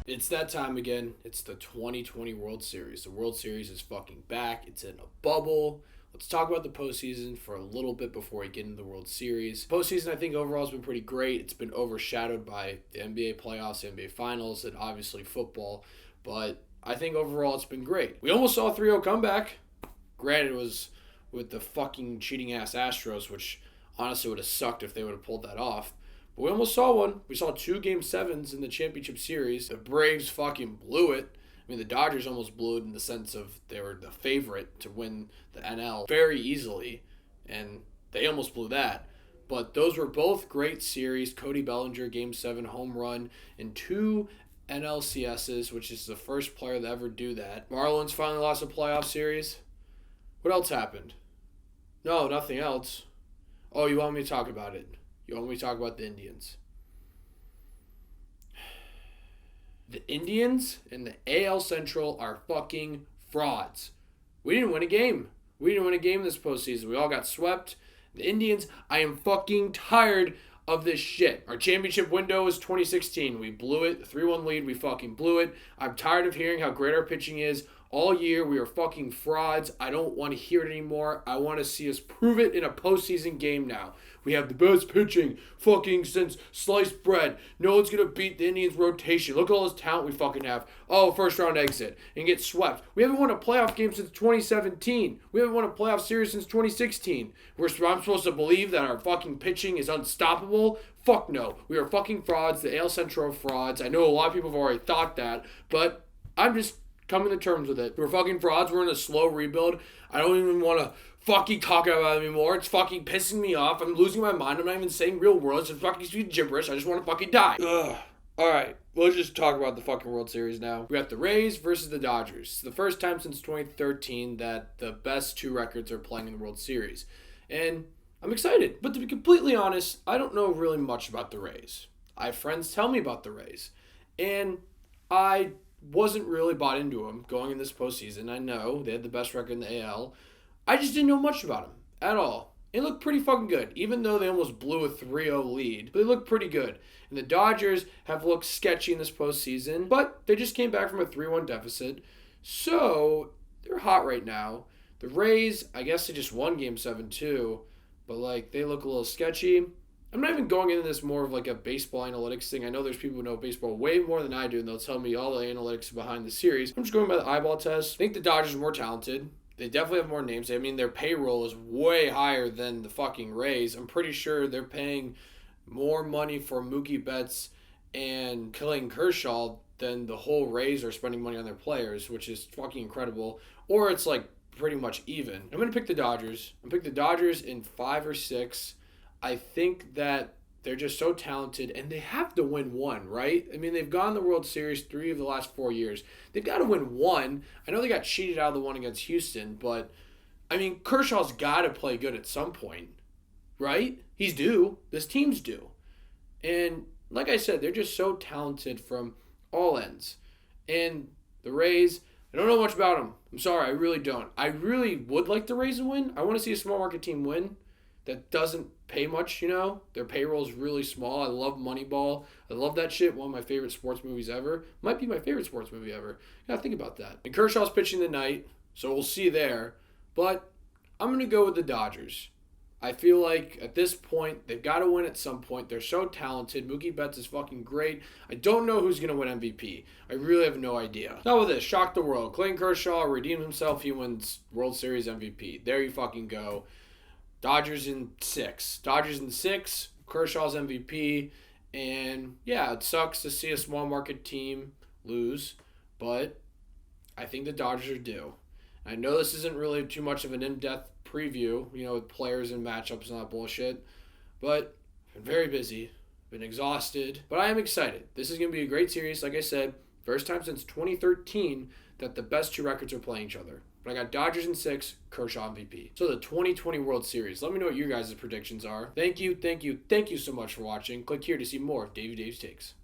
It's that time again. It's the 2020 World Series. The World Series is fucking back. It's in a bubble. Let's talk about the postseason for a little bit before we get into the World Series. Postseason, I think, overall has been pretty great. It's been overshadowed by the NBA playoffs, the NBA Finals, and obviously football. But I think overall it's been great. We almost saw a 3-0 comeback. Granted, it was with the fucking cheating-ass Astros, which honestly would have sucked if they would have pulled that off. But we almost saw one. We saw 2 Game 7s in the championship series. The Braves fucking blew it. I mean, the Dodgers almost blew it in the sense of they were the favorite to win the NL very easily, and they almost blew that. But those were both great series. Cody Bellinger, Game 7 home run, and 2 NLCSs, which is the first player to ever do that. Marlins finally lost a playoff series. What else happened? No, nothing else. Oh, you want me to talk about it? You want me to talk about the Indians? The Indians and the AL Central are fucking frauds. We didn't win a game. We didn't win a game this postseason. We all got swept. The Indians, I am fucking tired of this shit. Our championship window was 2016. We blew it. 3-1 lead. We fucking blew it. I'm tired of hearing how great our pitching is. All year, we are fucking frauds. I don't want to hear it anymore. I want to see us prove it in a postseason game now. We have the best pitching fucking since sliced bread. No one's going to beat the Indians' rotation. Look at all this talent we fucking have. Oh, first round exit and get swept. We haven't won a playoff game since 2017. We haven't won a playoff series since 2016. I'm supposed to believe that our fucking pitching is unstoppable? Fuck no. We are fucking frauds. The AL Central are frauds. I know a lot of people have already thought that, but I'm just coming to terms with it. We're fucking frauds. We're in a slow rebuild. I don't even want to fucking talk about it anymore. It's fucking pissing me off. I'm losing my mind. I'm not even saying real words. It's fucking gibberish. I just want to fucking die. Ugh. Alright, let's just talk about the fucking World Series now. We got the Rays versus the Dodgers. It's the first time since 2013 that the best 2 records are playing in the World Series. And I'm excited. But to be completely honest, I don't know really much about the Rays. I have friends tell me about the Rays. And I wasn't really bought into them going in this postseason. I know they had the best record in the AL. I just didn't know much about them at all. It looked pretty fucking good, even though they almost blew a 3-0 lead. But they looked pretty good. And the Dodgers have looked sketchy in this postseason, but they just came back from a 3-1 deficit. So they're hot right now. The Rays, I guess they just won Game 7 too, but they look a little sketchy. I'm not even going into this more of a baseball analytics thing. I know there's people who know baseball way more than I do, and they'll tell me all the analytics behind the series. I'm just going by the eyeball test. I think the Dodgers are more talented. They definitely have more names. I mean, their payroll is way higher than the fucking Rays. I'm pretty sure they're paying more money for Mookie Betts and Clayton Kershaw than the whole Rays are spending money on their players, which is fucking incredible. Or it's pretty much even. I'm going to pick the Dodgers. I'm going to pick the Dodgers in 5 or 6. I think that they're just so talented, and they have to win one, right? I mean, they've gone the World Series 3 of the last 4 years. They've got to win one. I know they got cheated out of the one against Houston, but, I mean, Kershaw's got to play good at some point, right? He's due. This team's due. And, like I said, they're just so talented from all ends. And the Rays, I don't know much about them. I'm sorry, I really don't. I really would like the Rays to win. I want to see a small market team win that doesn't pay much, Their payroll is really small. I love Moneyball. I love that shit. One of my favorite sports movies ever. Might be my favorite sports movie ever. Gotta think about that. And Kershaw's pitching tonight, so we'll see there. But I'm going to go with the Dodgers. I feel like at this point, they've got to win at some point. They're so talented. Mookie Betts is fucking great. I don't know who's going to win MVP. I really have no idea. Now with this, shock the world. Clayton Kershaw redeemed himself. He wins World Series MVP. There you fucking go. Dodgers in 6. Kershaw's MVP. And yeah, it sucks to see a small market team lose, but I think the Dodgers are due. I know this isn't really too much of an in-depth preview, with players and matchups and all that bullshit, but I've been very busy, been exhausted, but I am excited. This is going to be a great series, like I said. First time since 2013 that the best 2 records are playing each other. But I got Dodgers in 6, Kershaw MVP. So the 2020 World Series. Let me know what your guys' predictions are. Thank you so much for watching. Click here to see more of Davey Dave's Takes.